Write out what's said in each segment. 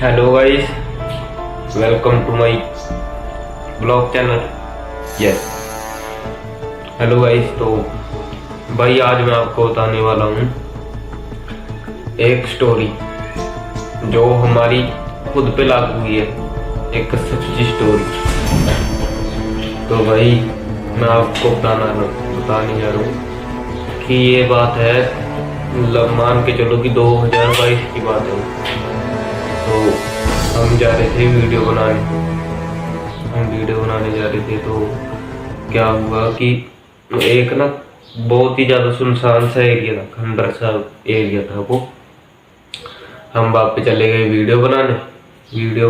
Hello guys, welcome to my blog channel. Yes, hello guys. तो भाई आज मैं आपको बताने वाला हूँ एक स्टोरी जो हमारी खुद पे लागू हुई है, एक सच्ची स्टोरी। तो भाई मैं आपको बताने जा रहा हूँ कि ये बात है, मतलब मान के चलो कि 2022 की बात है। तो हम जा रहे थे वीडियो बनाने, जा रहे थे। तो क्या हुआ कि एक ना बहुत ही ज़्यादा सुनसान सा एरिया था, खंडर सा एरिया था वो। हम वहाँ पे चले गए वीडियो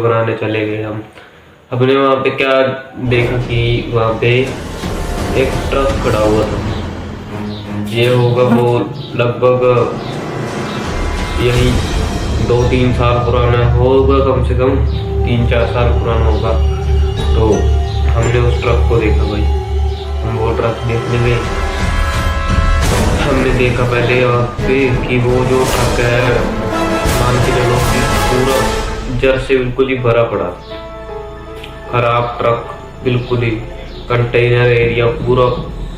बनाने चले गए हम। हमने वहाँ पे क्या देखा कि वहाँ पे एक ट्रक खड़ा हुआ था। ये होगा वो लगभग यही 2-3 साल पुराना होगा, कम से कम 3-4 साल पुराना होगा। तो हमने उस ट्रक को देखा भाई, हम वो ट्रक देखने गए। हमने देखा पहले वहाँ पे कि वो जो ट्रक है, मान के चलो कि पूरा जर से बिल्कुल ही भरा पड़ा, खराब ट्रक बिल्कुल ही। कंटेनर एरिया पूरा,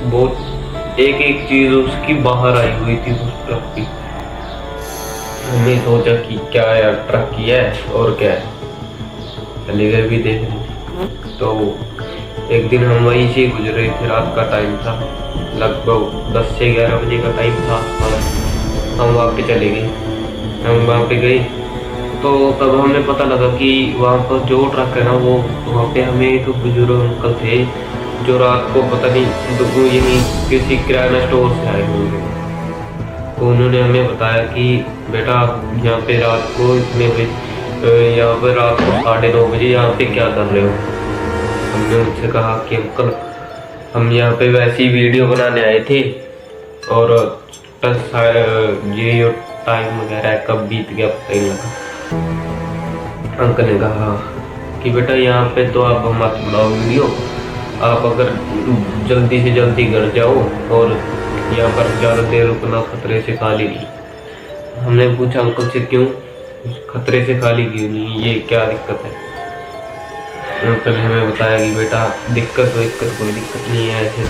बहुत एक एक चीज उसकी बाहर आई हुई थी उस ट्रक की। हमने सोचा कि क्या यार, ट्रक की है और क्या है, चले गए भी देखने। तो एक दिन हम वहीं से गुजरे थे, रात का टाइम था, लगभग 10 से 11 बजे का टाइम था। हम वहाँ पे चले गए, हम वहाँ पे गए। तो तब हमें पता लगा कि वहाँ पर जो ट्रक है ना, वो वहाँ पे हमें एक बुजुर्ग अंकल थे जो रात को पता नहीं यहीं किसी किराना स्टोर से आए होंगे। तो उन्होंने हमें बताया कि बेटा यहाँ पे रात को इतने बजे, यहाँ पर रात को 9:30 बजे यहाँ पे क्या कर रहे हो। हमने उनसे कहा कि अंकल हम यहाँ पे वैसी वीडियो बनाने आए थे, और ये टाइम वगैरह कब बीत गया पता ही नहीं लगा। अंकल ने कहा कि बेटा यहाँ पे तो आप मत बनाओ वीडियो, आप अगर जल्दी से जल्दी घर जाओ, और यहाँ पर ज़्यादा देर रुकना खतरे से खाली नहीं। हमने पूछा अंकल से क्यों, खतरे से खाली क्यों नहीं, ये क्या दिक्कत है। अंकल ने हमें बताया कि बेटा दिक्कत कोई दिक्कत नहीं है ऐसे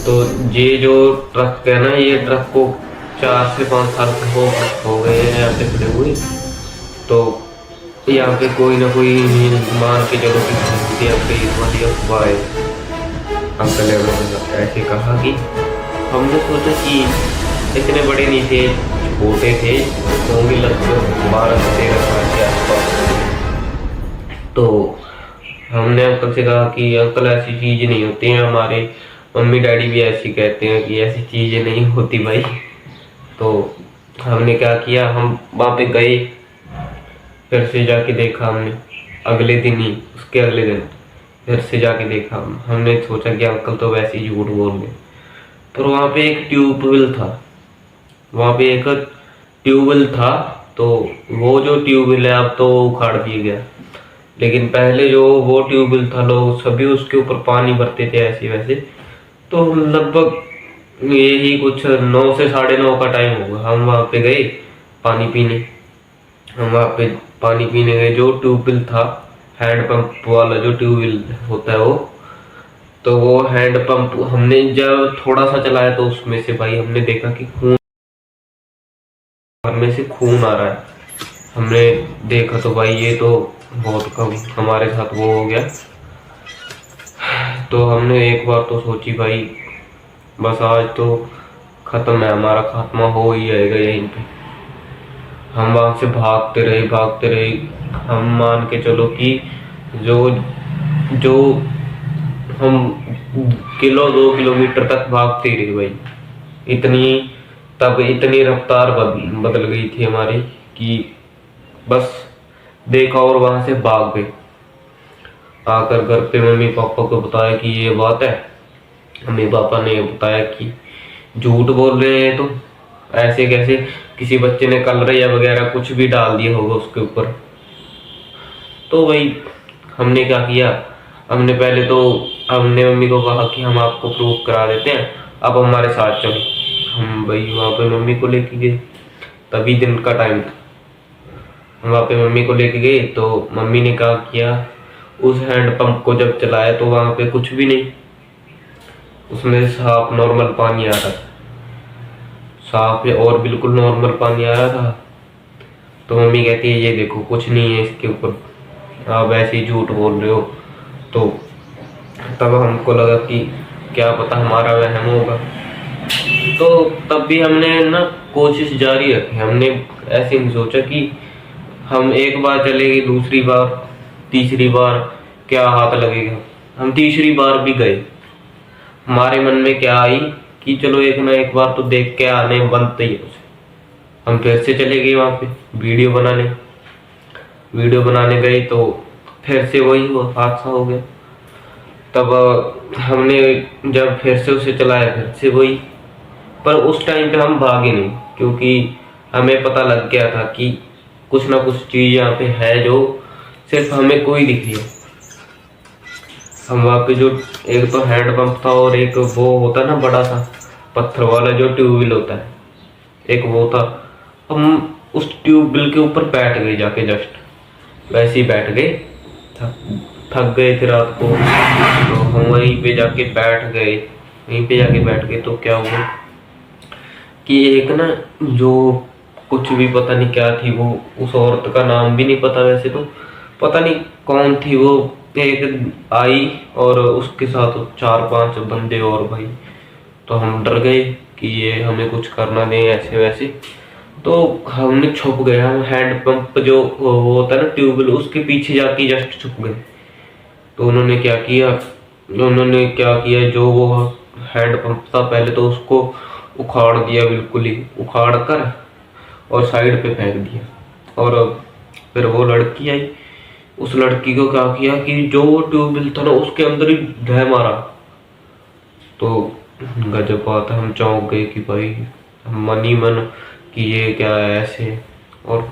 तो ये जो ट्रक है ना, ये ट्रक को 4 से 5 साल हो गए हैं यहाँ पे खड़े हुए। तो यहाँ पे कोई ना कोई मान के चलो कि अफवाह है। अंकल ने हमें ऐसे कहा कि हमने सोचा कि इतने बड़े नहीं थे, छोटे थे, होंगे लगभग 12 से 13 साल के आसपास। तो हमने अंकल से कहा कि अंकल ऐसी चीज़ें नहीं होती हैं, हमारे मम्मी डैडी भी ऐसी कहते हैं कि ऐसी चीज़ें नहीं होती भाई। तो हमने क्या किया, हम वहाँ पे गए, फिर से जाके देखा हमने, अगले दिन ही, उसके अगले दिन फिर से जाके देखा। हमने सोचा कि अंकल तो वैसे ही झूठ बोल रहे। पर वहाँ पे एक ट्यूबवेल था, तो वो जो ट्यूबवेल है अब तो उखाड़ दिया गया, लेकिन पहले जो वो ट्यूबवेल था, लोग सभी उसके ऊपर पानी भरते थे ऐसे वैसे। तो लगभग यही कुछ 9 से 9:30 का टाइम होगा, हम वहाँ पे गए पानी पीने। गए, जो ट्यूबवेल था, हैंड पंप वाला जो ट्यूबवेल होता है वो, तो वो हैंड पंप हमने जब थोड़ा सा चलाया तो उसमें से भाई हमने देखा कि खून आ रहा है। हमने देखा तो भाई ये तो बहुत कम हमारे साथ वो हो गया। तो हमने एक बार तो सोची भाई बस आज तो खत्म है, हमारा खात्मा हो ही जाएगा यहीं पे। हम वहां से भागते रहे। हम मान के चलो कि जो जो हम 2 किलोमीटर तक भागते ही रहे भाई। इतनी रफ्तार बदल गई थी हमारी कि बस देखा और वहां से भाग गए। आकर घर पे मम्मी पापा को बताया कि ये बात है। मम्मी पापा ने बताया कि झूठ बोल रहे हैं, तो ऐसे कैसे, किसी बच्चे ने कलर या वगैरह कुछ भी डाल दिया होगा उसके ऊपर। तो वही हमने क्या किया, हमने मम्मी को कहा कि हम आपको प्रूफ करा देते हैं, आप हमारे साथ चलो। हम भाई वहाँ पे मम्मी को लेके गए, तभी दिन का टाइम था। वहाँ पे मम्मी को लेके गए तो मम्मी ने क्या किया, उस हैंडपंप को जब चलाया तो वहाँ पे कुछ भी नहीं, उसमें साफ नॉर्मल पानी आ रहा था, साफ है और बिल्कुल नॉर्मल पानी आ रहा था। तो मम्मी कहती है ये देखो कुछ नहीं है इसके ऊपर, आप ऐसे ही झूठ बोल रहे हो। तो तब हमको लगा कि क्या पता हमारा वहम होगा। तो तब भी हमने ना कोशिश जारी रखी, हमने ऐसे नहीं सोचा कि हम एक बार चलेगी, दूसरी बार, तीसरी बार क्या हाथ लगेगा। हम तीसरी बार भी गए, हमारे मन में क्या आई कि चलो एक ना एक बार तो देख के आने बनते ही उसे। हम फिर से चले गए वहाँ पे वीडियो बनाने गए तो फिर से वही हुआ, हादसा हो गया। तब हमने जब फिर से उसे चलाया फिर से वही, पर उस टाइम पे हम भागे नहीं, क्योंकि हमें पता लग गया था कि कुछ ना कुछ चीज यहाँ पे है जो सिर्फ हमें कोई दिख रही है। हम वहाँ पे जो एक तो हैंडपंप था और एक वो होता ना बड़ा सा पत्थर वाला जो ट्यूबवेल होता है, एक वो था। हम उस ट्यूबवेल के ऊपर बैठ गए जाके, जस्ट वैसे ही बैठ गए, थक गए थे रात को, तो हम वहीं पे जाके बैठ गए। तो क्या हुआ कि एक ना जो कुछ भी पता नहीं क्या थी वो, उस औरत का नाम भी नहीं पता, वैसे तो पता नहीं कौन थी वो, एक आई और उसके साथ 4-5 बंदे और भाई। तो हम डर गए कि ये हमें कुछ करना नहीं ऐसे वैसे, तो हमने छुप गए। हम हैंडपंप जो वो होता है ना ट्यूबवेल, उसके पीछे जाके जस्ट छुप गए। तो उन्होंने क्या किया, जो वो हैंडपंप था पहले तो उसको उखाड़ दिया, बिल्कुल ही उखाड़ कर और साइड पे फेंक दिया। और फिर वो लड़की आई, उस लड़की को क्या किया कि जो ट्यूबवेल था ना उसके अंदर ही ढह मारा। तो गजब बात है, हम चौंक गए कि भाई मन ही मन कि ये क्या है ऐसे। और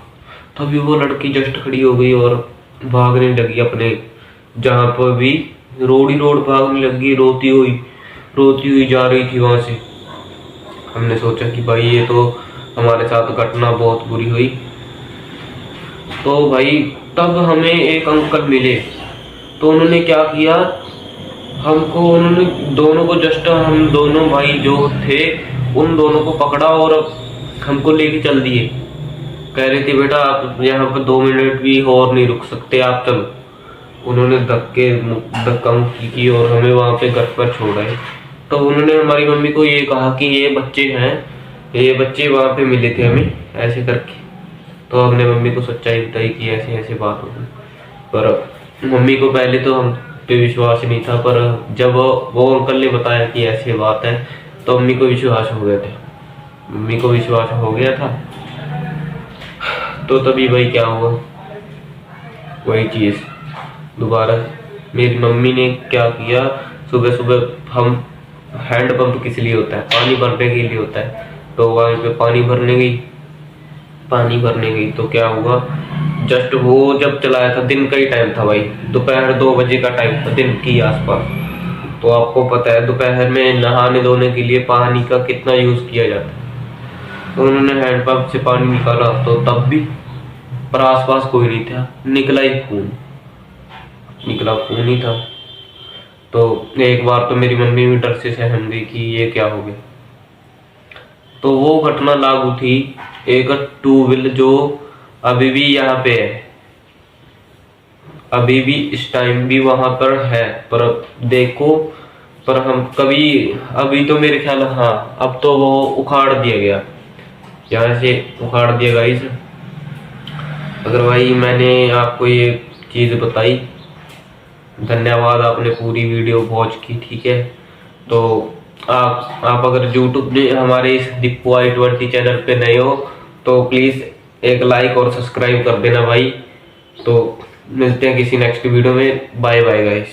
तभी वो लड़की जस्ट खड़ी हो गई और भागने लगी अपने, जहाँ पर भी रोड ही रोड भागने लगी, रोती हुई जा रही थी वहां से। हमने सोचा कि भाई ये तो हमारे साथ घटना बहुत बुरी हुई। तो भाई तब हमें एक अंकल मिले, तो उन्होंने क्या किया, उन्होंने दोनों को जस्ट, हम दोनों भाई जो थे उन दोनों को पकड़ा और हमको लेके चल दिए। कह रहे थे बेटा आप यहाँ पर 2 मिनट भी और नहीं रुक सकते, आप चलो। उन्होंने धक्का मुक्की की और हमें वहाँ पे घर पर छोड़ा। तो उन्होंने हमारी मम्मी को ये कहा कि ये बच्चे वहाँ पे मिले थे हमें ऐसे करके। तो हमने मम्मी को सच्चाई बताई कि ऐसे ऐसे बात होगी, पर मम्मी को पहले तो हम पे विश्वास नहीं था, पर जब वो अंकल ने बताया कि ऐसी बात है तो मम्मी को विश्वास हो गया था। तो तभी भाई क्या हुआ, वही चीज दोबारा मेरी मम्मी ने क्या किया, सुबह सुबह हम हैंडपंप किस लिए होता है, पानी भरने के लिए होता है। तो वहाँ पे पानी भरने गई तो क्या हुआ, जस्ट वो जब चलाया था, दिन का ही टाइम था भाई, दोपहर 2 बजे का टाइम था, दिन की आसपास। तो आपको पता है दोपहर में नहाने धोने के लिए पानी का कितना यूज किया जाता है। तो उन्होंने हैंडपंप से पानी निकाला तो तब भी, पर आसपास कोई नहीं था, निकला खून ही था। तो एक बार तो मेरी मम्मी भी डर से सहम गई कि ये क्या हो गया। तो वो घटना लागू थी एक ट्यूबवेल जो अभी भी यहाँ पे है, अभी भी इस टाइम भी वहां पर है। पर देखो, पर हम कभी, अभी तो मेरे ख्याल, हाँ अब तो वो उखाड़ दिया गया, यहाँ से उखाड़ दिया गया इसे। अगर भाई मैंने आपको ये चीज बताई, धन्यवाद, आपने पूरी वीडियो वॉच की, ठीक है। तो आप अगर यूट्यूब में हमारे इस दीपू i20 चैनल पे नए हो तो प्लीज एक लाइक और सब्सक्राइब कर देना भाई। तो मिलते हैं किसी नेक्स्ट वीडियो में, बाय बाय गाइस।